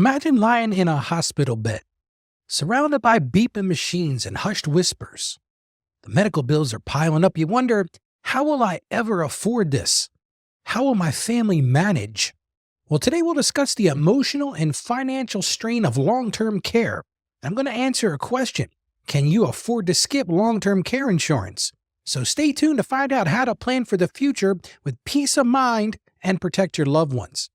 Imagine lying in a hospital bed, surrounded by beeping machines and hushed whispers. The medical bills are piling up. You wonder, how will I ever afford this? How will my family manage? Well, today we'll discuss the emotional and financial strain of long-term care. I'm going to answer a question. Can you afford to skip long-term care insurance? So stay tuned to find out how to plan for the future with peace of mind and protect your loved ones.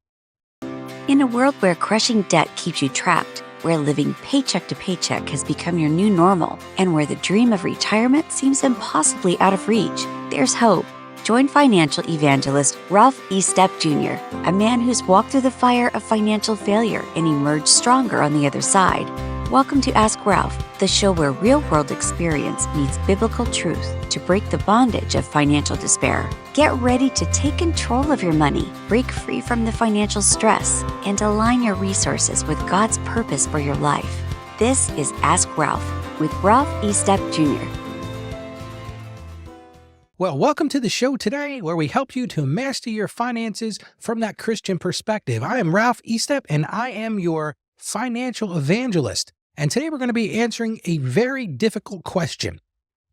In a world where crushing debt keeps you trapped, where living paycheck to paycheck has become your new normal, and where the dream of retirement seems impossibly out of reach, there's hope. Join financial evangelist Ralph Estep Jr., a man who's walked through the fire of financial failure and emerged stronger on the other side. Welcome to Ask Ralph, the show where real-world experience meets biblical truth to break the bondage of financial despair. Get ready to take control of your money, break free from the financial stress, and align your resources with God's purpose for your life. This is Ask Ralph with Ralph Estep Jr. Well, welcome to the show today where we help you to master your finances from that Christian perspective. I am Ralph Estep and I am your financial evangelist. And today we're going to be answering a very difficult question.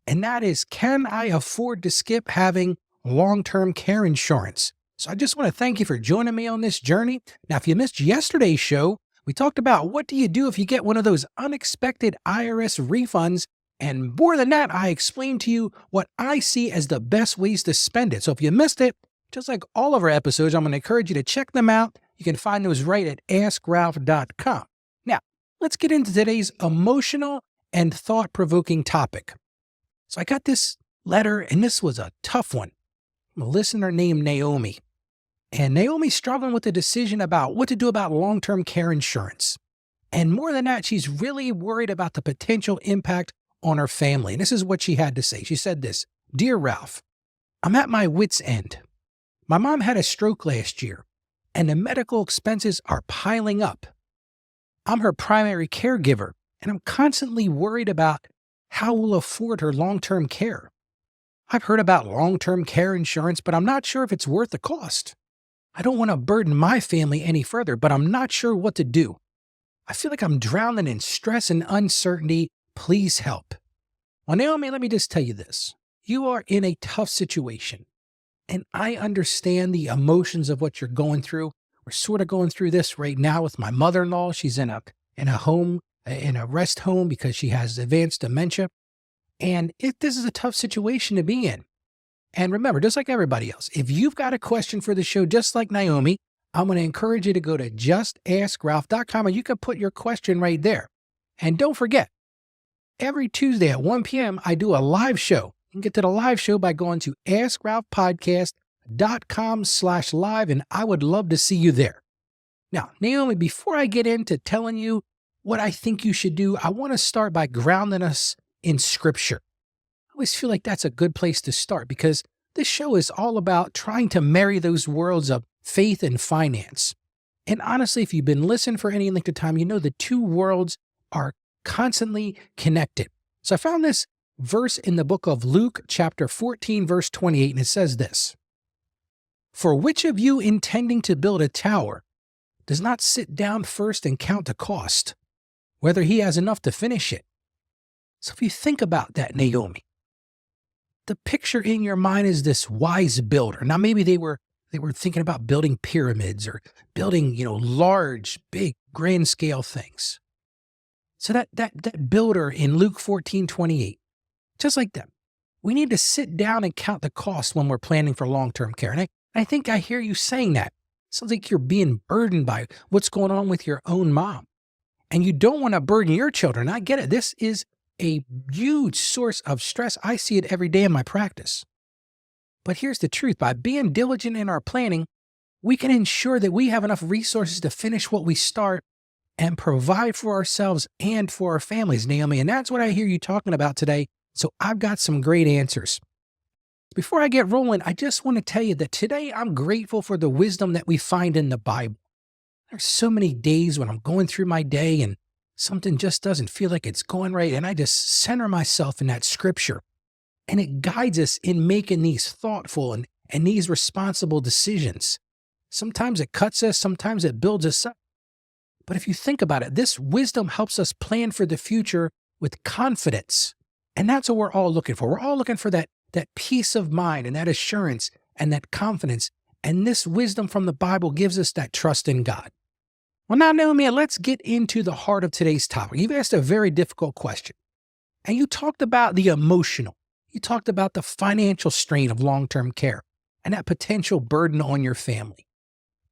And that is, can I afford to skip having long-term care insurance? So I just want to thank you for joining me on this journey. Now, if you missed yesterday's show, we talked about what do you do if you get one of those unexpected IRS refunds. And more than that, I explained to you what I see as the best ways to spend it. So if you missed it, just like all of our episodes, I'm going to encourage you to check them out. You can find those right at AskRalph.com. Now, let's get into today's emotional and thought-provoking topic. So I got this letter, and this was a tough one. A listener named Naomi. And Naomi's struggling with the decision about what to do about long-term care insurance. And more than that, she's really worried about the potential impact on her family. And this is what she had to say. She said this, "Dear Ralph, I'm at my wit's end. My mom had a stroke last year, and the medical expenses are piling up. I'm her primary caregiver, and I'm constantly worried about how we'll afford her long-term care. I've heard about long-term care insurance, but I'm not sure if it's worth the cost. I don't want to burden my family any further, but I'm not sure what to do. I feel like I'm drowning in stress and uncertainty. Please help." Well, Naomi, let me just tell you this. You are in a tough situation, and I understand the emotions of what you're going through. We're sort of going through this right now with my mother-in-law. She's in a rest home because she has advanced dementia. And this is a tough situation to be in. And remember, just like everybody else, if you've got a question for the show, just like Naomi, I'm going to encourage you to go to justaskralph.com and you can put your question right there. And don't forget, every Tuesday at 1 p.m., I do a live show. You can get to the live show by going to askralphpodcast.com/live, and I would love to see you there. Now, Naomi, before I get into telling you what I think you should do, I want to start by grounding us in Scripture. I always feel like that's a good place to start because this show is all about trying to marry those worlds of faith and finance. And honestly, if you've been listening for any length of time, you know the two worlds are constantly connected. So I found this verse in the book of Luke, chapter 14, verse 28, and it says this, "For which of you intending to build a tower does not sit down first and count the cost, whether he has enough to finish it?" So if you think about that, Naomi, the picture in your mind is this wise builder. Now, maybe they were thinking about building pyramids or building, large, big, grand scale things. So that builder in Luke 14:28, just like them, we need to sit down and count the cost when we're planning for long-term care. And I think I hear you saying that. Sounds like you're being burdened by what's going on with your own mom. And you don't want to burden your children. I get it. This is a huge source of stress. I see it every day in my practice. But here's the truth. By being diligent in our planning, we can ensure that we have enough resources to finish what we start and provide for ourselves and for our families, Naomi. And that's what I hear you talking about today. So I've got some great answers. Before I get rolling, I just want to tell you that today I'm grateful for the wisdom that we find in the Bible. There's so many days when I'm going through my day and something just doesn't feel like it's going right, and I just center myself in that scripture. And it guides us in making these thoughtful and these responsible decisions. Sometimes it cuts us, sometimes it builds us up. But if you think about it, this wisdom helps us plan for the future with confidence. And that's what we're all looking for. We're all looking for that peace of mind and that assurance and that confidence. And this wisdom from the Bible gives us that trust in God. Well, now, Naomi, let's get into the heart of today's topic. You've asked a very difficult question. And you talked about the emotional. You talked about the financial strain of long-term care and that potential burden on your family.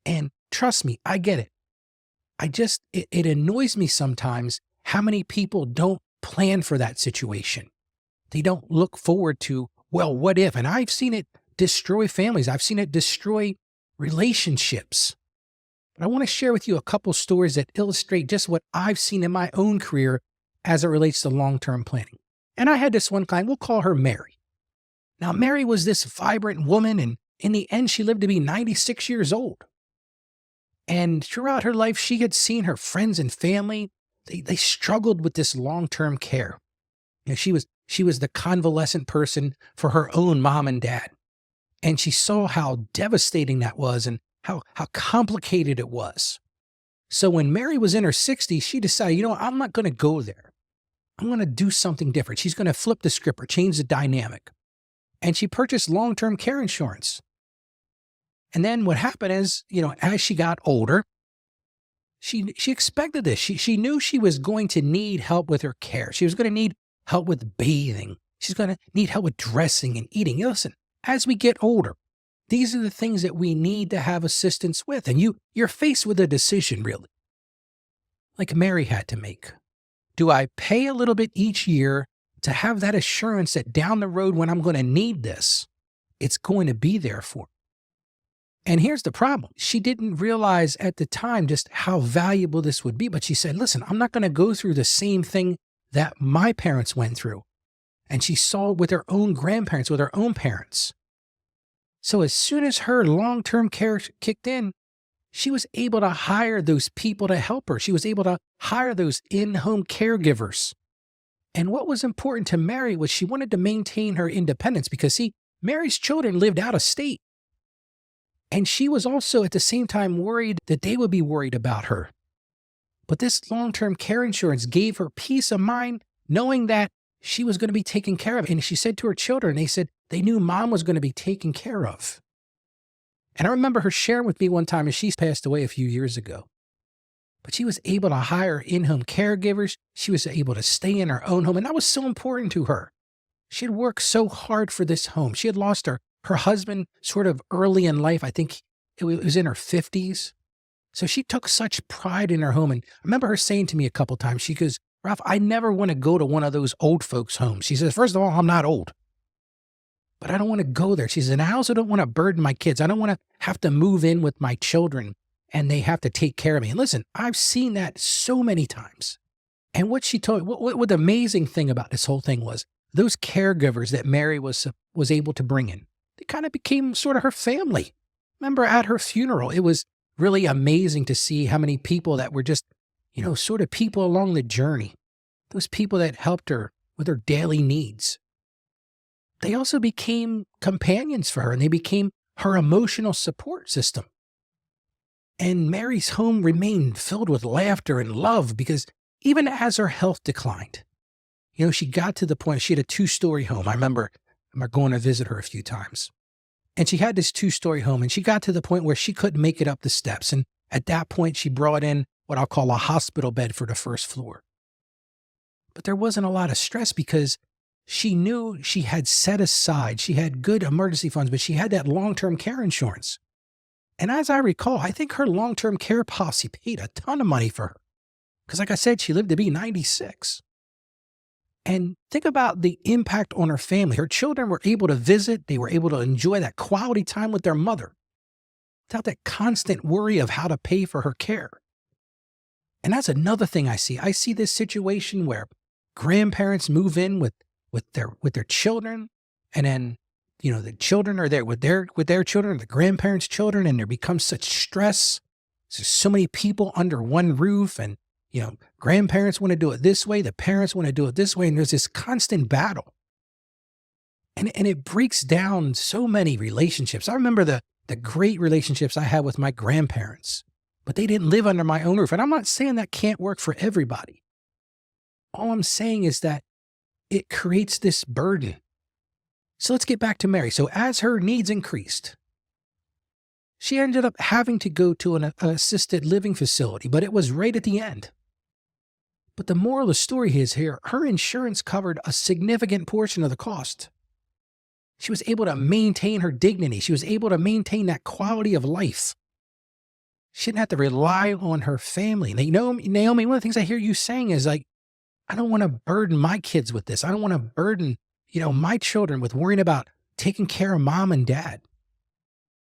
And trust me, I get it. It annoys me sometimes how many people don't plan for that situation. They don't look forward to, well, what if? And I've seen it destroy families. I've seen it destroy relationships. But I want to share with you a couple stories that illustrate just what I've seen in my own career as it relates to long-term planning. And I had this one client, we'll call her Mary. Now, Mary was this vibrant woman, and in the end, she lived to be 96 years old. And throughout her life, she had seen her friends and family, they struggled with this long-term care. You know, she was the convalescent person for her own mom and dad. And she saw how devastating that was and how complicated it was. So when Mary was in her 60s, she decided, you know, I'm not going to go there. I'm going to do something different. She's going to flip the script or change the dynamic. And she purchased long-term care insurance. And then what happened is, you know, as she got older, she expected this. She knew she was going to need help with her care. She was going to need help with bathing. She's going to need help with dressing and eating. Listen, as we get older, these are the things that we need to have assistance with. And you're faced with a decision, really, like Mary had to make. Do I pay a little bit each year to have that assurance that down the road when I'm going to need this, it's going to be there for me? And here's the problem. She didn't realize at the time just how valuable this would be. But she said, listen, I'm not going to go through the same thing that my parents went through. And she saw it with her own grandparents, with her own parents. So as soon as her long-term care kicked in, she was able to hire those people to help her. She was able to hire those in-home caregivers. And what was important to Mary was she wanted to maintain her independence because, see, Mary's children lived out of state. And she was also at the same time worried that they would be worried about her. But this long-term care insurance gave her peace of mind knowing that she was going to be taken care of. And she said to her children, they said they knew mom was going to be taken care of. And I remember her sharing with me one time as she passed away a few years ago. But she was able to hire in-home caregivers. She was able to stay in her own home. And that was so important to her. She had worked so hard for this home. She had lost her husband sort of early in life. I think it was in her 50s. So she took such pride in her home. And I remember her saying to me a couple times, she goes, Ralph, I never want to go to one of those old folks' homes. She says, first of all, I'm not old. But I don't want to go there. She says, and I also don't want to burden my kids. I don't want to have to move in with my children and they have to take care of me. And listen, I've seen that so many times. And what she told me, what the amazing thing about this whole thing was, those caregivers that Mary was able to bring in, they kind of became sort of her family. Remember at her funeral, it was really amazing to see how many people that were just, you know, sort of people along the journey. Those people that helped her with her daily needs. They also became companions for her and they became her emotional support system. And Mary's home remained filled with laughter and love because even as her health declined, you know, she got to the point, she had a 2-story home. I remember going to visit her a few times. And she had this 2-story home and she got to the point where she couldn't make it up the steps. And at that point, she brought in what I'll call a hospital bed for the first floor. But there wasn't a lot of stress because she knew she had set aside, she had good emergency funds, but she had that long-term care insurance. And as I recall, I think her long-term care policy paid a ton of money for her. Because like I said, she lived to be 96. And think about the impact on her family. Her children were able to visit. They were able to enjoy that quality time with their mother without that constant worry of how to pay for her care. And that's another thing I see. I see this situation where grandparents move in with their children, and then, you know, the children are there with their children, the grandparents' children, and there becomes such stress. There's so many people under one roof, and you know, grandparents want to do it this way, the parents want to do it this way, and there's this constant battle. And it breaks down so many relationships. I remember the great relationships I had with my grandparents. but they didn't live under my own roof. And I'm not saying that can't work for everybody. All I'm saying is that it creates this burden. So let's get back to Mary. So as her needs increased, she ended up having to go to an assisted living facility, but it was right at the end. But the moral of the story is here, her insurance covered a significant portion of the cost. She was able to maintain her dignity. She was able to maintain that quality of life. She didn't have to rely on her family. Naomi, one of the things I hear you saying is like, I don't want to burden my kids with this. I don't want to burden, my children with worrying about taking care of mom and dad.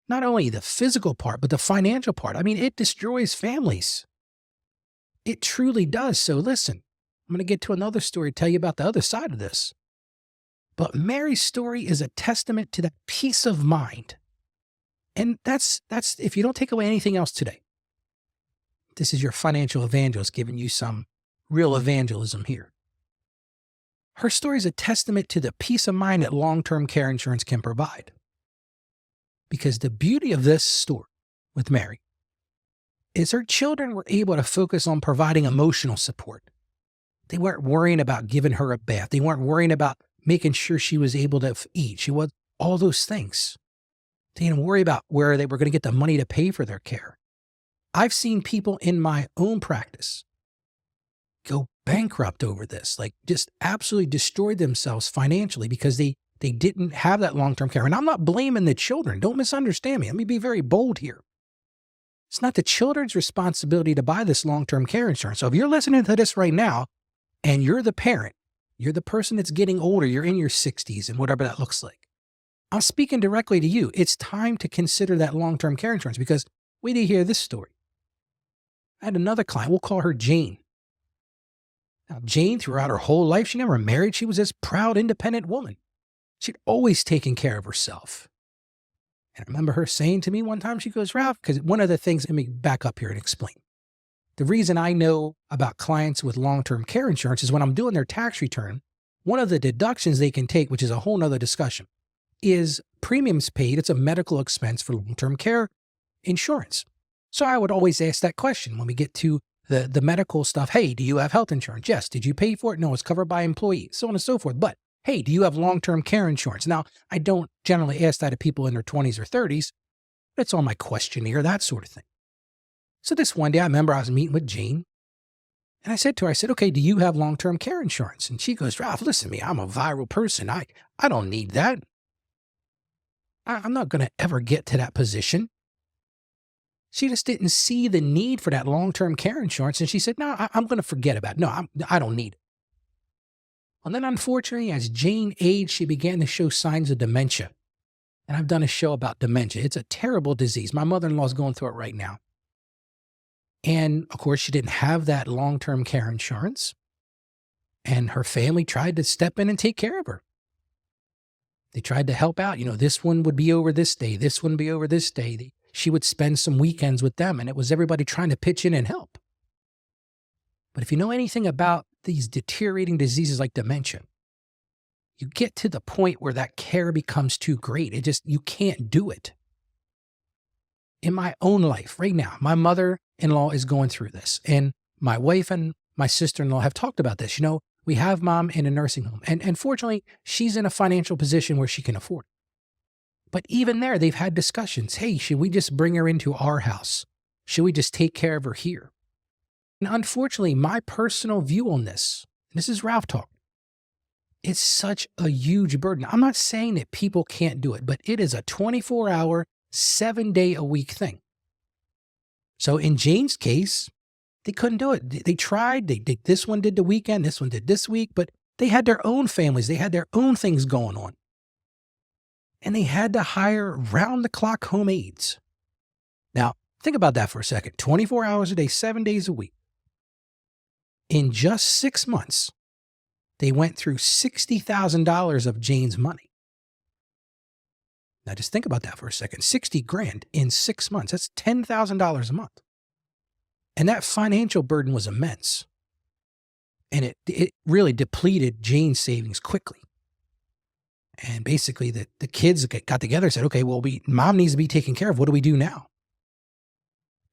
Not only the physical part, but the financial part. I mean, it destroys families. It truly does. So listen, I'm going to get to another story to tell you about the other side of this. But Mary's story is a testament to that peace of mind. And that's if you don't take away anything else today, this is your financial evangelist giving you some real evangelism here. Her story is a testament to the peace of mind that long-term care insurance can provide. Because the beauty of this story with Mary is her children were able to focus on providing emotional support. They weren't worrying about giving her a bath. They weren't worrying about making sure she was able to eat. She was all those things. They didn't worry about where they were going to get the money to pay for their care. I've seen people in my own practice go bankrupt over this, like just absolutely destroy themselves financially because they didn't have that long-term care. And I'm not blaming the children. Don't misunderstand me. Let me be very bold here. It's not the children's responsibility to buy this long-term care insurance. So if you're listening to this right now and you're the parent, you're the person that's getting older, you're in your 60s and whatever that looks like, I'm speaking directly to you. It's time to consider that long-term care insurance because wait till you hear this story. I had another client, we'll call her Jane. Now, Jane, throughout her whole life, she never married. She was this proud, independent woman. She'd always taken care of herself. And I remember her saying to me one time, she goes, Ralph, because one of the things, let me back up here and explain. The reason I know about clients with long-term care insurance is when I'm doing their tax return, one of the deductions they can take, which is a whole nother discussion, is premiums paid. It's a medical expense for long-term care insurance. So I would always ask that question when we get to the medical stuff. Hey, do you have health insurance? Yes. Did you pay for it? No, it's covered by employees, so on and so forth. But hey, do you have long-term care insurance? Now, I don't generally ask that of people in their 20s or 30s. But it's on my questionnaire, that sort of thing. So this one day, I remember I was meeting with Jane, and I said to her, okay, do you have long-term care insurance? And she goes, Ralph, listen to me. I'm a viral person. I don't need that. I'm not going to ever get to that position. She just didn't see the need for that long-term care insurance. And she said, no, I'm going to forget about it. No, I don't need it. And then unfortunately, as Jane aged, she began to show signs of dementia. And I've done a show about dementia. It's a terrible disease. My mother-in-law is going through it right now. And of course, she didn't have that long-term care insurance. And her family tried to step in and take care of her. They tried to help out. This one would be over this day. This one would be over this day. She would spend some weekends with them, and it was everybody trying to pitch in and help. But if you know anything about these deteriorating diseases like dementia, you get to the point where that care becomes too great. You can't do it. In my own life right now, my mother-in-law is going through this, and my wife and my sister-in-law have talked about this. We have mom in a nursing home, and fortunately, she's in a financial position where she can afford it. But even there, they've had discussions. Hey, should we just bring her into our house? Should we just take care of her here? And unfortunately, my personal view on this is Ralph talk, it's such a huge burden. I'm not saying that people can't do it, but it is a 24-hour, 7-day-a-week thing. So in Jane's case, they couldn't do it. They tried. This one did the weekend. This one did this week. But they had their own families. They had their own things going on. And they had to hire round-the-clock home aides. Now, think about that for a second. 24 hours a day, 7 days a week. In just 6 months, they went through $60,000 of Jane's money. Now, just think about that for a second. $60,000 in 6 months. That's $10,000 a month. And that financial burden was immense. And it really depleted Jane's savings quickly. And basically, the kids got together and said, okay, well, mom needs to be taken care of. What do we do now?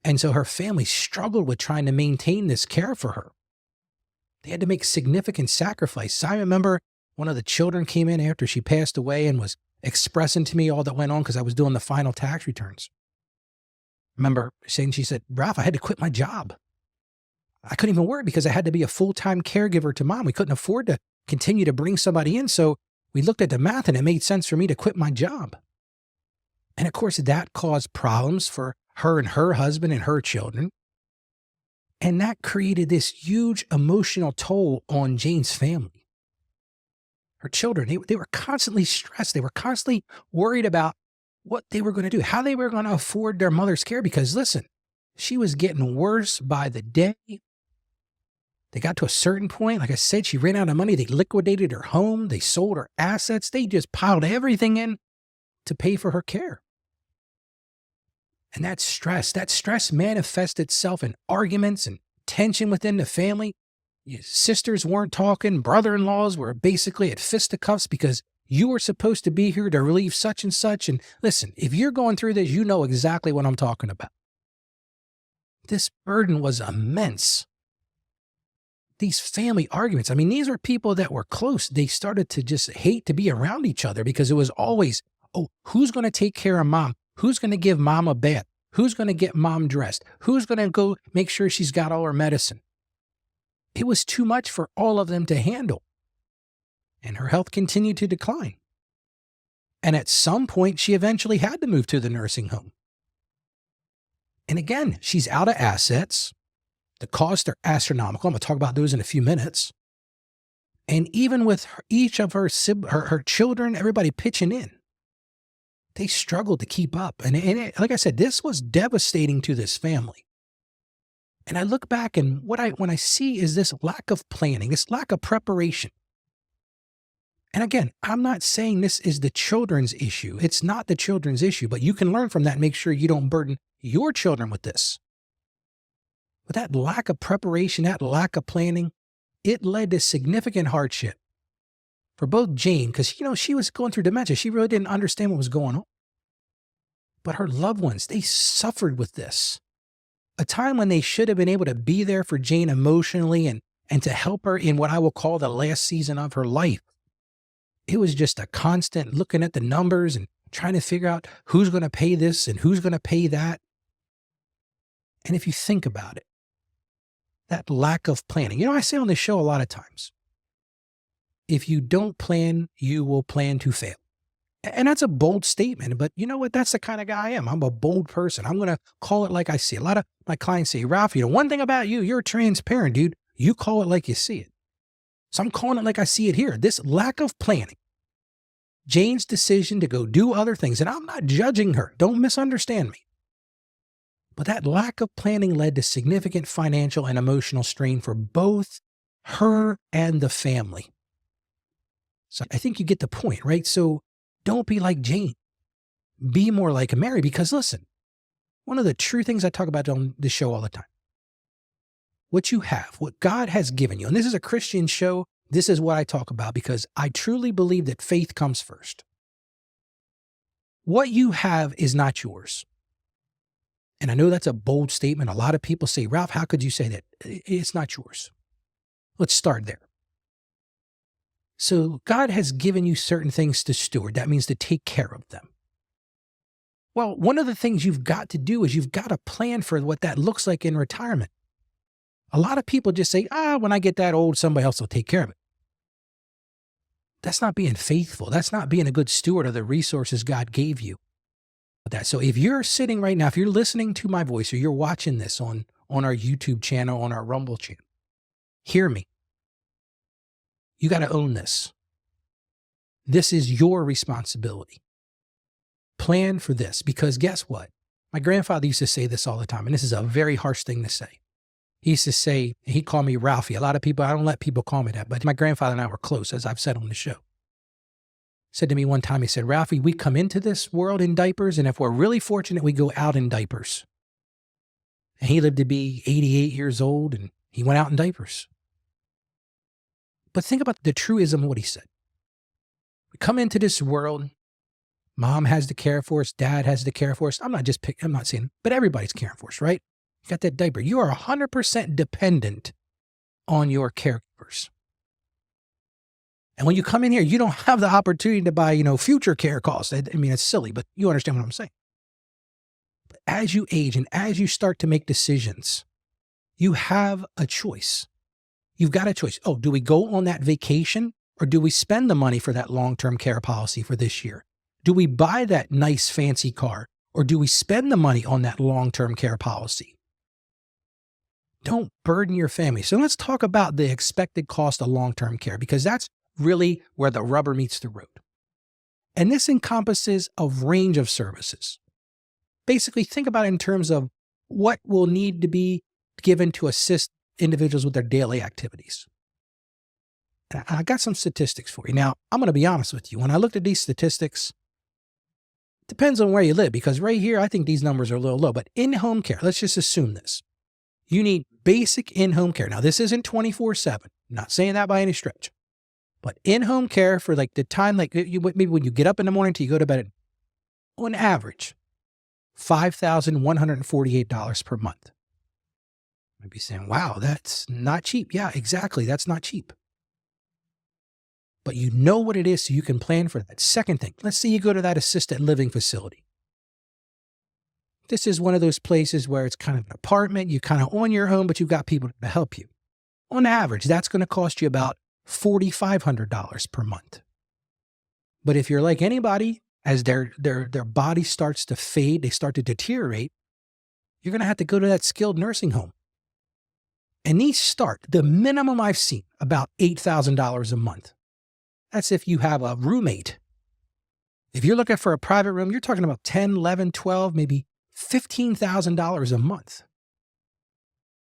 And so her family struggled with trying to maintain this care for her. They had to make significant sacrifices. I remember one of the children came in after she passed away and was expressing to me all that went on because I was doing the final tax returns. I remember saying, she said, Ralph, I had to quit my job. I couldn't even work because I had to be a full-time caregiver to mom. We couldn't afford to continue to bring somebody in. So we looked at the math and it made sense for me to quit my job. And of course, that caused problems for her and her husband and her children. And that created this huge emotional toll on Jane's family. Her children, they were constantly stressed. They were constantly worried about what they were going to do, how they were going to afford their mother's care. Because listen, she was getting worse by the day. They got to a certain point. Like I said, she ran out of money. They liquidated her home. They sold her assets. They just piled everything in to pay for her care. And that stress manifested itself in arguments and tension within the family. Sisters weren't talking. Brother-in-laws were basically at fisticuffs because you were supposed to be here to relieve such and such. And listen, if you're going through this, you know exactly what I'm talking about. This burden was immense. These family arguments, I mean, these were people that were close. They started to just hate to be around each other because it was always, oh, who's going to take care of mom? Who's going to give mom a bath? Who's going to get mom dressed? Who's going to go make sure she's got all her medicine? It was too much for all of them to handle. And her health continued to decline. And at some point, she eventually had to move to the nursing home. And again, she's out of assets. The costs are astronomical. I'm going to talk about those in a few minutes. And even with each of her children, everybody pitching in, they struggled to keep up. And like I said, this was devastating to this family. And I look back and when I see is this lack of planning, this lack of preparation. And again, I'm not saying this is the children's issue. It's not the children's issue, but you can learn from that and make sure you don't burden your children with this. But that lack of preparation, that lack of planning, it led to significant hardship for both Jane, because, she was going through dementia. She really didn't understand what was going on. But her loved ones, they suffered with this. A time when they should have been able to be there for Jane emotionally and to help her in what I will call the last season of her life. It was just a constant looking at the numbers and trying to figure out who's going to pay this and who's going to pay that. And if you think about it, that lack of planning, I say on this show a lot of times, if you don't plan, you will plan to fail. And that's a bold statement, but you know what? That's the kind of guy I am. I'm a bold person. I'm going to call it like I see it. A lot of my clients say, Ralph, one thing about you, you're transparent, dude. You call it like you see it. So I'm calling it like I see it here. This lack of planning, Jane's decision to go do other things, and I'm not judging her. Don't misunderstand me. But that lack of planning led to significant financial and emotional strain for both her and the family. So I think you get the point, right? So don't be like Jane. Be more like Mary, because listen, one of the true things I talk about on this show all the time, what you have, what God has given you, and this is a Christian show, this is what I talk about because I truly believe that faith comes first. What you have is not yours. And I know that's a bold statement. A lot of people say, Ralph, how could you say that? It's not yours. Let's start there. So God has given you certain things to steward. That means to take care of them. Well, one of the things you've got to do is you've got to plan for what that looks like in retirement. A lot of people just say, when I get that old, somebody else will take care of it. That's not being faithful. That's not being a good steward of the resources God gave you. So if you're sitting right now, if you're listening to my voice or you're watching this on our YouTube channel, on our Rumble channel, hear me. You got to own this. This is your responsibility. Plan for this, because guess what? My grandfather used to say this all the time, and this is a very harsh thing to say. He used to say, he called me Ralphie. A lot of people, I don't let people call me that, but my grandfather and I were close, as I've said on the show. Said to me one time, he said, Ralphie, we come into this world in diapers, and if we're really fortunate, we go out in diapers. And he lived to be 88 years old, and he went out in diapers. But think about the truism of what he said. We come into this world, mom has to care for us, dad has to care for us. I'm not saying, but everybody's caring for us, right? You got that diaper. You are 100% dependent on your caregivers. And when you come in here, you don't have the opportunity to buy, future care costs. I mean, it's silly, but you understand what I'm saying. But as you age and as you start to make decisions, you have a choice. You've got a choice. Oh, do we go on that vacation or do we spend the money for that long-term care policy for this year? Do we buy that nice fancy car or do we spend the money on that long-term care policy? Don't burden your family. So let's talk about the expected cost of long-term care because that's really where the rubber meets the road. And this encompasses a range of services. Basically, think about it in terms of what will need to be given to assist individuals with their daily activities. And I got some statistics for you. Now, I'm going to be honest with you. When I looked at these statistics, it depends on where you live because right here, I think these numbers are a little low. But in-home care, let's just assume this. You need basic in-home care. Now, this isn't 24/7. I'm not saying that by any stretch. But in-home care for like the time, like maybe when you get up in the morning till you go to bed, on average, $5,148 per month. You might be saying, wow, that's not cheap. Yeah, exactly. That's not cheap. But you know what it is so you can plan for that. Second thing, let's say you go to that assisted living facility. This is one of those places where it's kind of an apartment. You're kind of on your own, but you've got people to help you. On average, that's going to cost you about $4,500 per month. But if you're like anybody, as their body starts to fade, they start to deteriorate, you're going to have to go to that skilled nursing home. And these start, the minimum I've seen, about $8,000 a month. That's if you have a roommate. If you're looking for a private room, you're talking about $10, $11, $12, maybe $15,000 a month.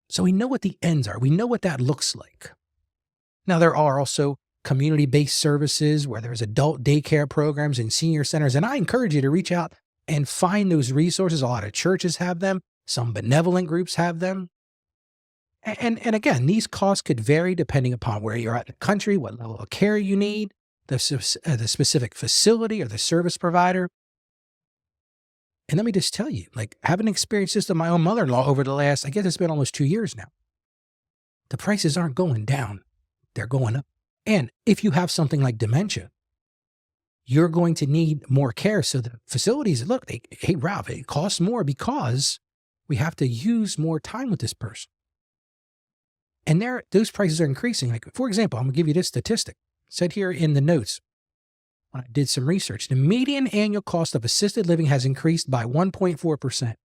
So we know what the ends are. We know what that looks like. Now, there are also community-based services where there's adult daycare programs and senior centers, and I encourage you to reach out and find those resources. A lot of churches have them. Some benevolent groups have them. And again, these costs could vary depending upon where you're at in the country, what level of care you need, the specific facility or the service provider. And let me just tell you, like having experienced this with my own mother-in-law over the last, I guess it's been almost 2 years now. The prices aren't going down. They're going up. And if you have something like dementia, you're going to need more care. So the facilities, look, hey, Ralph, it costs more because we have to use more time with this person. And those prices are increasing. Like, for example, I'm going to give you this statistic. It said here in the notes, when I did some research, the median annual cost of assisted living has increased by 1.4%.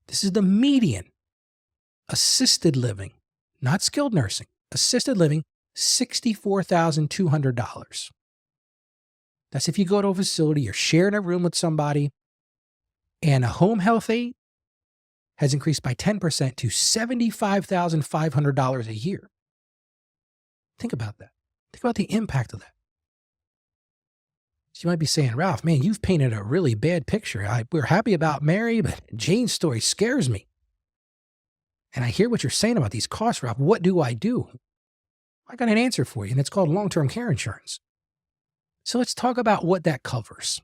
This is the median. Assisted living, not skilled nursing, assisted living, $64,200. That's if you go to a facility, you're sharing a room with somebody, and a home health aide has increased by 10% to $75,500 a year. Think about that. Think about the impact of that. So you might be saying, Ralph, man, you've painted a really bad picture. We're happy about Mary, but Jane's story scares me. And I hear what you're saying about these costs, Ralph. What do? I got an answer for you, and it's called long-term care insurance. So let's talk about what that covers.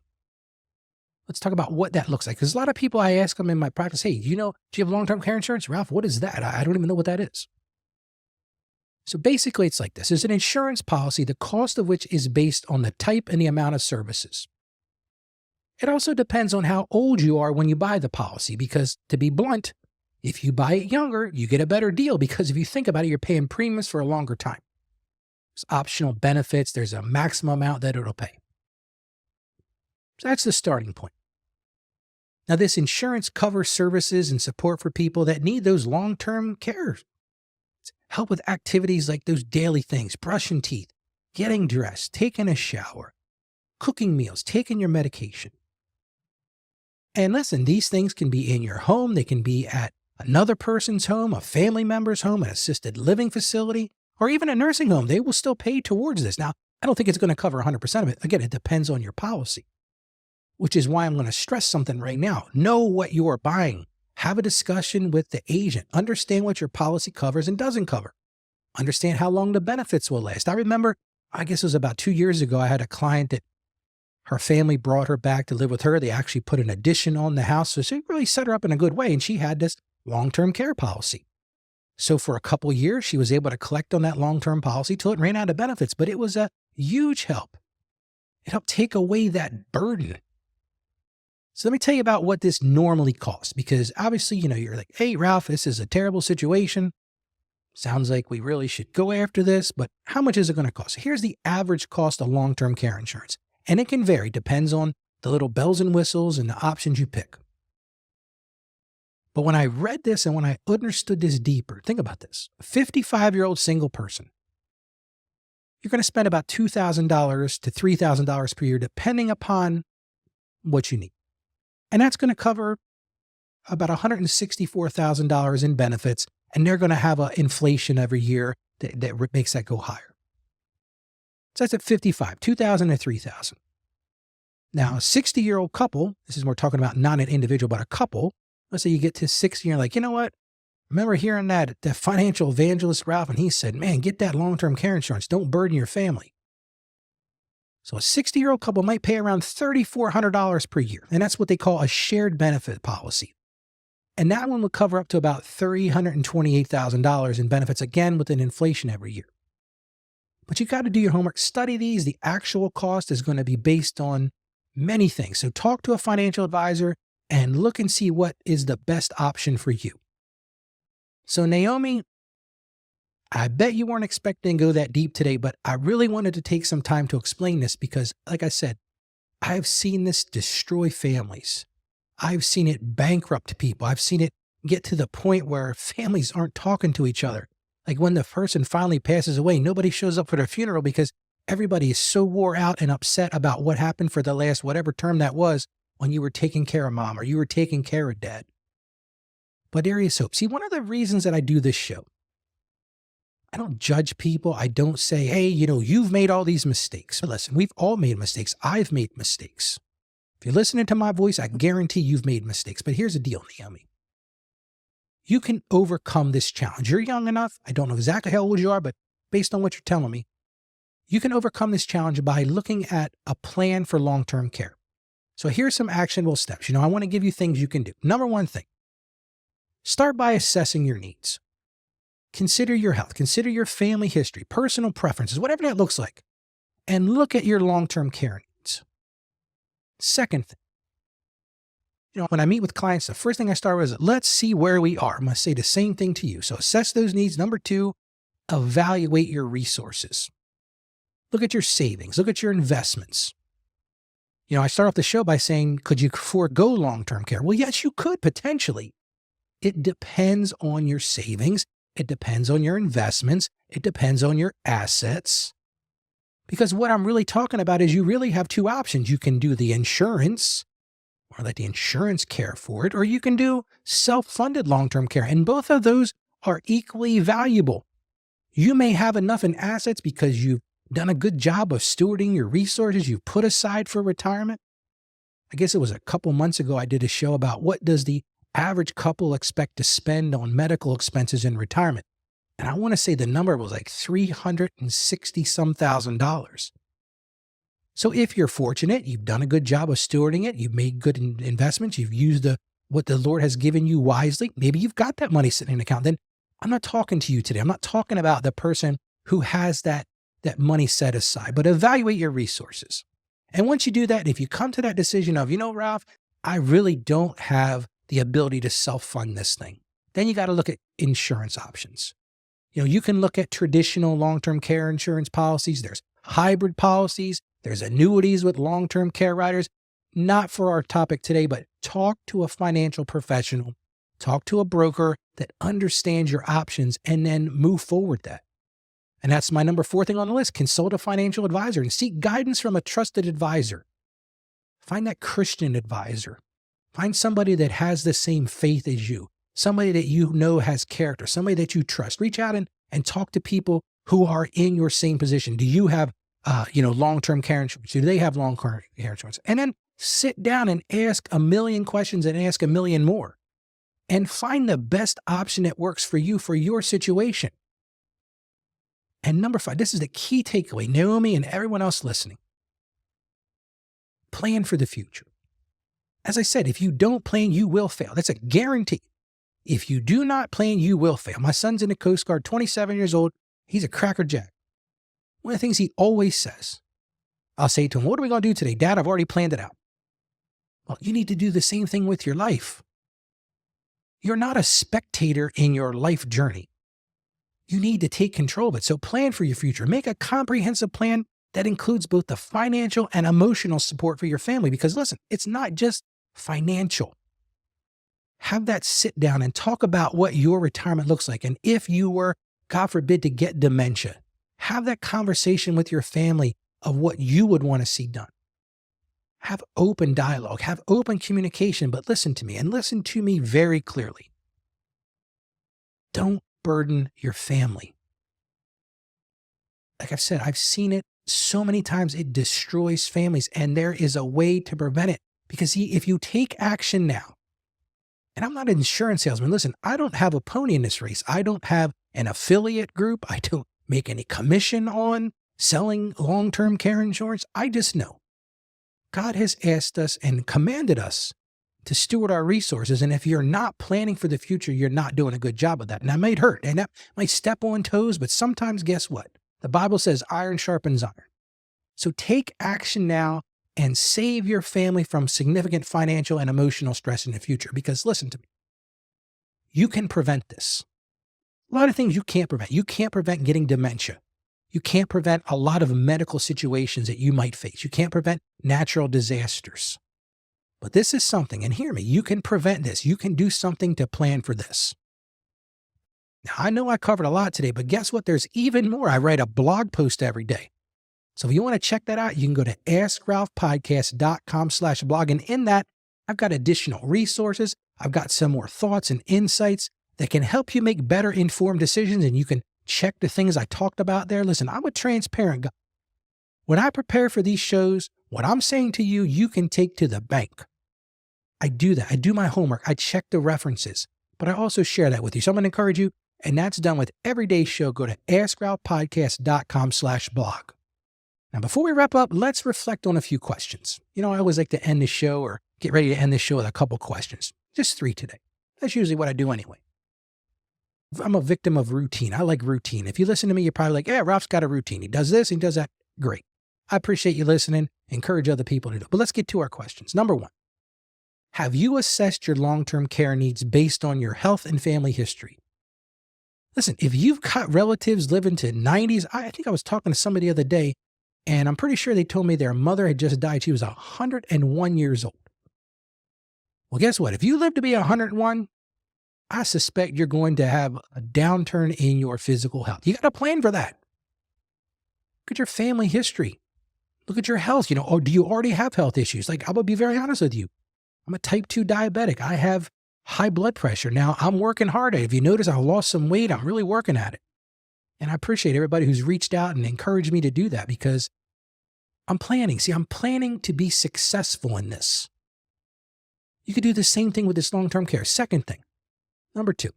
Let's talk about what that looks like. Because a lot of people, I ask them in my practice, hey, do you have long-term care insurance? Ralph, what is that? I don't even know what that is. So basically, it's like this. It's an insurance policy, the cost of which is based on the type and the amount of services. It also depends on how old you are when you buy the policy, because to be blunt, if you buy it younger, you get a better deal because if you think about it, you're paying premiums for a longer time. There's optional benefits. There's a maximum amount that it'll pay. So that's the starting point. Now, this insurance covers services and support for people that need those long-term care. Help with activities like those daily things, brushing teeth, getting dressed, taking a shower, cooking meals, taking your medication. And listen, these things can be in your home. They can be at another person's home, a family member's home, an assisted living facility, or even a nursing home. They will still pay towards this. Now, I don't think it's going to cover 100% of it. Again, it depends on your policy, which is why I'm going to stress something right now. Know what you are buying. Have a discussion with the agent. Understand what your policy covers and doesn't cover. Understand how long the benefits will last. I remember, I guess it was about 2 years ago, I had a client that her family brought her back to live with her. They actually put an addition on the house. So she really set her up in a good way. And she had this long-term care policy. So for a couple years, she was able to collect on that long-term policy till it ran out of benefits, but it was a huge help. It helped take away that burden. So let me tell you about what this normally costs, because obviously, you're like, hey, Ralph, this is a terrible situation. Sounds like we really should go after this, but how much is it going to cost? Here's the average cost of long-term care insurance, and it can vary, depends on the little bells and whistles and the options you pick. But when I read this and when I understood this deeper, think about this. A 55-year-old single person, you're going to spend about $2,000 to $3,000 per year, depending upon what you need. And that's going to cover about $164,000 in benefits, and they're going to have an inflation every year that makes that go higher. So that's at 55, $2,000 to $3,000. Now, a 60-year-old couple, this is we're talking about not an individual, but a couple. Let's say you get to 60 and you're like, you know what? Remember hearing that financial evangelist Ralph, and he said, man, get that long-term care insurance. Don't burden your family. So a 60-year-old couple might pay around $3,400 per year, and that's what they call a shared benefit policy. And that one will cover up to about $328,000 in benefits, again, with an inflation every year. But you got to do your homework, study these. The actual cost is going to be based on many things. So talk to a financial advisor and look and see what is the best option for you. So Naomi, I bet you weren't expecting to go that deep today, but I really wanted to take some time to explain this because, like I said, I've seen this destroy families. I've seen it bankrupt people. I've seen it get to the point where families aren't talking to each other. Like when the person finally passes away, nobody shows up for their funeral because everybody is so wore out and upset about what happened for the last whatever term that was when you were taking care of mom or you were taking care of dad. But there is hope. See, one of the reasons that I do this show, I don't judge people. I don't say, hey, you've made all these mistakes. But listen, we've all made mistakes. I've made mistakes. If you're listening to my voice, I guarantee you've made mistakes. But here's the deal, Naomi. You can overcome this challenge. You're young enough. I don't know exactly how old you are, but based on what you're telling me, you can overcome this challenge by looking at a plan for long-term care. So here's some actionable steps. I want to give you things you can do. Number one thing, start by assessing your needs. Consider your health, consider your family history, personal preferences, whatever that looks like, and look at your long-term care needs. Second thing, when I meet with clients, the first thing I start with is, let's see where we are. I'm going to say the same thing to you. So assess those needs. Number two, evaluate your resources. Look at your savings, look at your investments. I start off the show by saying, could you forego long-term care? Well, yes, you could potentially. It depends on your savings. It depends on your investments. It depends on your assets. Because what I'm really talking about is you really have two options. You can do the insurance or let the insurance care for it, or you can do self-funded long-term care. And both of those are equally valuable. You may have enough in assets because you've done a good job of stewarding your resources you've put aside for retirement. I guess it was a couple months ago I did a show about what does the average couple expect to spend on medical expenses in retirement. And I want to say the number was like $360-some thousand. So if you're fortunate, you've done a good job of stewarding it, you've made good investments, you've used what the Lord has given you wisely, maybe you've got that money sitting in an account, then I'm not talking to you today. I'm not talking about the person who has that money set aside, but evaluate your resources. And once you do that, if you come to that decision of, Ralph, I really don't have the ability to self-fund this thing, then you got to look at insurance options. You can look at traditional long-term care insurance policies. There's hybrid policies. There's annuities with long-term care riders. Not for our topic today, but talk to a financial professional, talk to a broker that understands your options, and then move forward that. And that's my number 4 thing on the list. Consult a financial advisor and seek guidance from a trusted advisor. Find that Christian advisor. Find somebody that has the same faith as you, somebody that has character, somebody that you trust. Reach out and talk to people who are in your same position. Do you have, long-term care insurance? Do they have long-term care insurance? And then sit down and ask a million questions and ask a million more. And find the best option that works for you, for your situation. And number 5, this is the key takeaway, Naomi and everyone else listening. Plan for the future. As I said, if you don't plan, you will fail. That's a guarantee. If you do not plan, you will fail. My son's in the Coast Guard, 27 years old. He's a crackerjack. One of the things he always says, I'll say to him, what are we going to do today? Dad, I've already planned it out. Well, you need to do the same thing with your life. You're not a spectator in your life journey. You need to take control of it. So plan for your future. Make a comprehensive plan that includes both the financial and emotional support for your family. Because listen, it's not just financial. Have that sit down and talk about what your retirement looks like. And if you were, God forbid, to get dementia, have that conversation with your family of what you would want to see done. Have open dialogue, have open communication, but listen to me and listen to me very clearly. Don't burden your family. Like I've said, I've seen it so many times. It destroys families, and there is a way to prevent it. Because if you take action now, and I'm not an insurance salesman. Listen, I don't have a pony in this race. I don't have an affiliate group. I don't make any commission on selling long-term care insurance. I just know God has asked us and commanded us to steward our resources. And if you're not planning for the future, you're not doing a good job of that. And that might hurt and that might step on toes, but sometimes guess what? The Bible says iron sharpens iron. So take action now and save your family from significant financial and emotional stress in the future. Because listen to me, you can prevent this. A lot of things you can't prevent. You can't prevent getting dementia. You can't prevent a lot of medical situations that you might face. You can't prevent natural disasters. But this is something, and hear me, you can prevent this. You can do something to plan for this. Now, I know I covered a lot today, but guess what? There's even more. I write a blog post every day. So if you want to check that out, you can go to askralphpodcast.com/blog. And in that, I've got additional resources. I've got some more thoughts and insights that can help you make better informed decisions. And you can check the things I talked about there. Listen, I'm a transparent guy. When I prepare for these shows, what I'm saying to you, you can take to the bank. I do that. I do my homework. I check the references, but I also share that with you. So I'm going to encourage you, and that's done with every show. Go to askralphpodcast.com/blog. Now, before we wrap up, let's reflect on a few questions. You know, I always like to end the show or get ready to end the show with a couple questions. Just 3 today. That's usually what I do anyway. I'm a victim of routine. I like routine. If you listen to me, you're probably like, yeah, Ralph's got a routine. He does this, he does that. Great. I appreciate you listening. Encourage other people to do it. But let's get to our questions. Number 1, have you assessed your long-term care needs based on your health and family history? Listen, if you've got relatives living to 90s, I think I was talking to somebody the other day, and I'm pretty sure they told me their mother had just died. She was 101 years old. Well, guess what? If you live to be 101, I suspect you're going to have a downturn in your physical health. You got to plan for that. Look at your family history. Look at your health. You know, or do you already have health issues? Like, I'm going to be very honest with you. I'm a type 2 diabetic. I have high blood pressure. Now, I'm working hard at it. If you notice, I lost some weight. I'm really working at it. And I appreciate everybody who's reached out and encouraged me to do that because I'm planning. See, I'm planning to be successful in this. You could do the same thing with this long-term care. Second thing, number 2,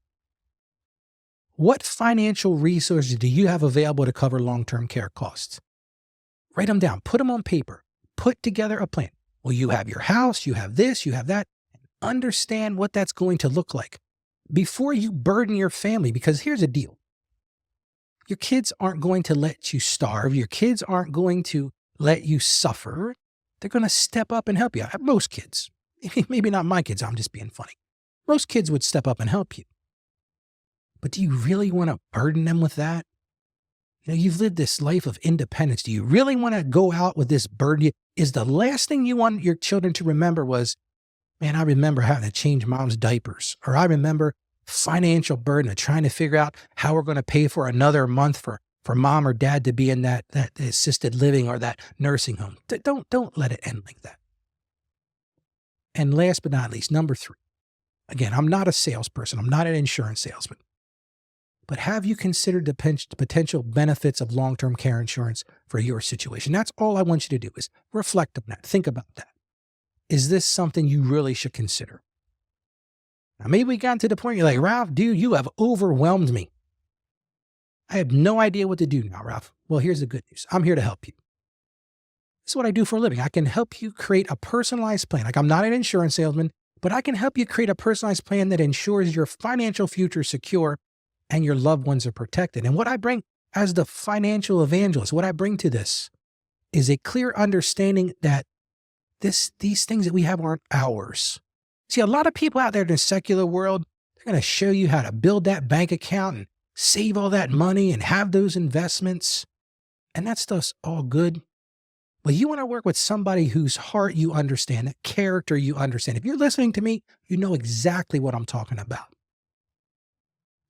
what financial resources do you have available to cover long-term care costs? Write them down. Put them on paper. Put together a plan. Well, you have your house, you have this, you have that. Understand what that's going to look like before you burden your family, because here's the deal. Your kids aren't going to let you starve. Your kids aren't going to let you suffer. They're going to step up and help you. Most kids, maybe not my kids, I'm just being funny. Most kids would step up and help you. But do you really want to burden them with that? You know, you've lived this life of independence. Do you really want to go out with this burden? Is the last thing you want your children to remember was, man, I remember having to change mom's diapers, or I remember financial burden of trying to figure out how we're going to pay for another month for mom or dad to be in that assisted living or that nursing home. Don't let it end like that. And last but not least, number 3. Again, I'm not a salesperson. I'm not an insurance salesman. But have you considered the potential benefits of long-term care insurance for your situation? That's all I want you to do is reflect on that. Think about that. Is this something you really should consider? Now, maybe we got to the point you're like, Ralph, dude, you have overwhelmed me. I have no idea what to do now, Ralph. Well, here's the good news. I'm here to help you. This is what I do for a living. I can help you create a personalized plan. Like, I'm not an insurance salesman. but I can help you create a personalized plan that ensures your financial future is secure and your loved ones are protected. And what I bring as the financial evangelist, what I bring to this is a clear understanding that these things that we have aren't ours. See, a lot of people out there in the secular world, they're going to show you how to build that bank account and save all that money and have those investments. And that stuff's all good. But you want to work with somebody whose heart you understand, that character you understand. If you're listening to me, you know exactly what I'm talking about.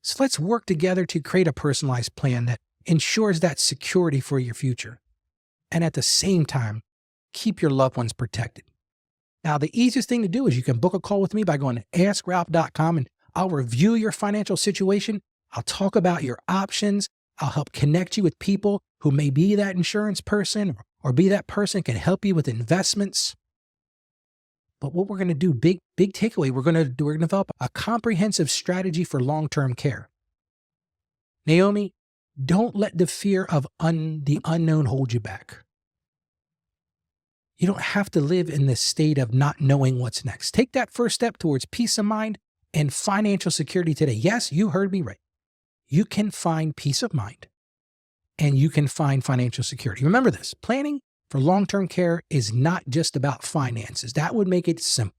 So let's work together to create a personalized plan that ensures that security for your future. And at the same time, keep your loved ones protected. Now, the easiest thing to do is you can book a call with me by going to askralph.com, and I'll review your financial situation. I'll talk about your options. I'll help connect you with people who may be that insurance person or be that person can help you with investments. But what we're going to do, big takeaway, we're going to develop a comprehensive strategy for long-term care. Naomi, don't let the fear of the unknown hold you back. You don't have to live in this state of not knowing what's next. Take that first step towards peace of mind and financial security today. Yes, you heard me right. You can find peace of mind and you can find financial security. Remember this, planning for long-term care is not just about finances. That would make it simple.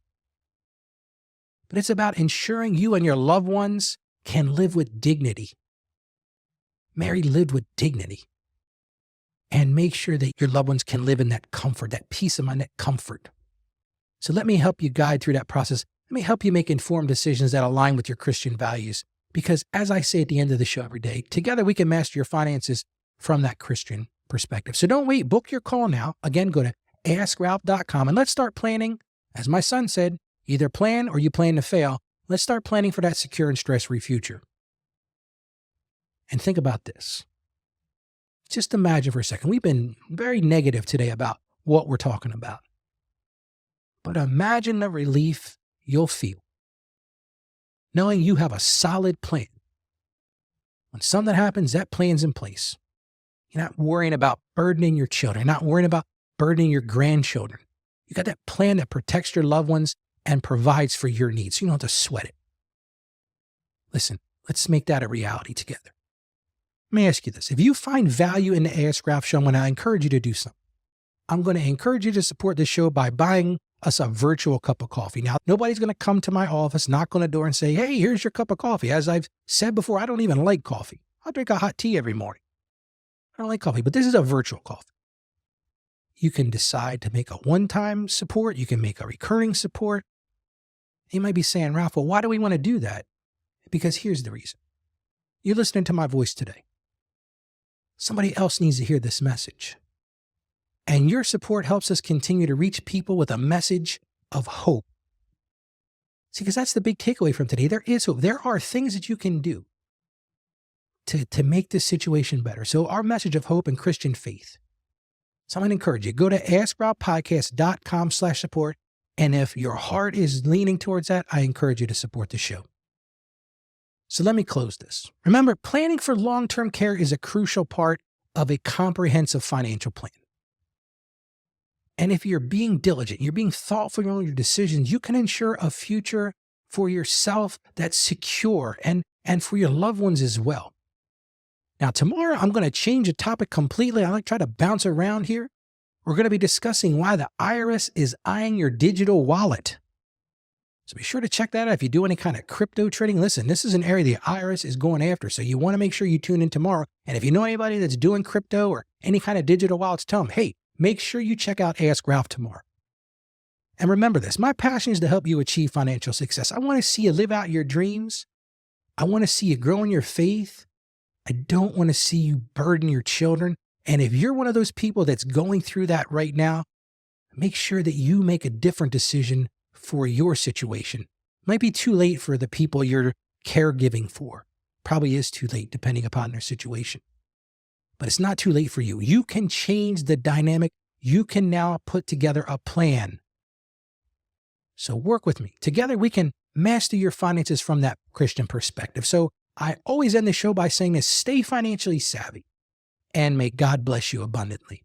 But it's about ensuring you and your loved ones can live with dignity. Mary lived with dignity. And make sure that your loved ones can live in that comfort, that peace of mind, that comfort. So let me help you guide through that process. Let me help you make informed decisions that align with your Christian values. Because as I say at the end of the show every day, together we can master your finances from that Christian perspective. So don't wait, book your call now. Again, go to askralph.com and let's start planning. As my son said, either plan or you plan to fail. Let's start planning for that secure and stress-free future. And think about this. Just imagine for a second, we've been very negative today about what we're talking about. But imagine the relief you'll feel knowing you have a solid plan. When something happens, that plan's in place. You're not worrying about burdening your children. You're not worrying about burdening your grandchildren. You got that plan that protects your loved ones and provides for your needs. So you don't have to sweat it. Listen, let's make that a reality together. Let me ask you this. If you find value in the Ask Ralph show, I'm going to encourage you to do something. I'm going to encourage you to support this show by buying us a virtual cup of coffee. Now, nobody's going to come to my office, knock on the door and say, hey, here's your cup of coffee. As I've said before, I don't even like coffee. I drink a hot tea every morning. I don't like coffee, but this is a virtual coffee. You can decide to make a one-time support. You can make a recurring support. You might be saying, Ralph, well, why do we want to do that? Because here's the reason. You're listening to my voice today. Somebody else needs to hear this message. And your support helps us continue to reach people with a message of hope. See, because that's the big takeaway from today. There is hope. There are things that you can do to make this situation better. So our message of hope and Christian faith. So I'm going to encourage you, go to askralphpodcast.com/support. And if your heart is leaning towards that, I encourage you to support the show. So let me close this. Remember, planning for long-term care is a crucial part of a comprehensive financial plan. And if you're being diligent, you're being thoughtful in your decisions, you can ensure a future for yourself that's secure and for your loved ones as well. Now, tomorrow, I'm going to change the topic completely. I like to try to bounce around here. We're going to be discussing why the IRS is eyeing your digital wallet. So be sure to check that out. If you do any kind of crypto trading, listen, this is an area the IRS is going after. So you want to make sure you tune in tomorrow. And if you know anybody that's doing crypto or any kind of digital wallets, tell them, hey, make sure you check out Ask Ralph tomorrow. And remember this, my passion is to help you achieve financial success. I want to see you live out your dreams. I want to see you grow in your faith. I don't want to see you burden your children. And if you're one of those people that's going through that right now, make sure that you make a different decision for your situation. Might be too late for the people you're caregiving for. Probably is too late depending upon their situation. But it's not too late for you. You can change the dynamic. You can now put together a plan. So work with me. Together we can master your finances from that Christian perspective. So I always end the show by saying this, stay financially savvy and may God bless you abundantly.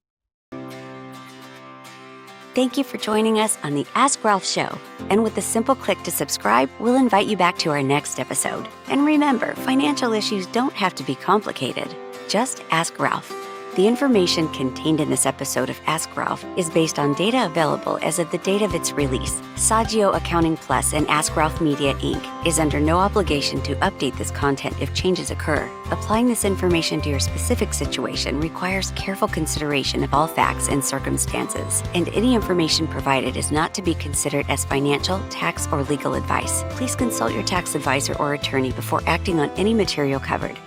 Thank you for joining us on the Ask Ralph Show. And with a simple click to subscribe, we'll invite you back to our next episode. And remember, financial issues don't have to be complicated. Just ask Ralph. The information contained in this episode of Ask Ralph is based on data available as of the date of its release. Saggio Accounting Plus and Ask Ralph Media, Inc. is under no obligation to update this content if changes occur. Applying this information to your specific situation requires careful consideration of all facts and circumstances, and any information provided is not to be considered as financial, tax, or legal advice. Please consult your tax advisor or attorney before acting on any material covered.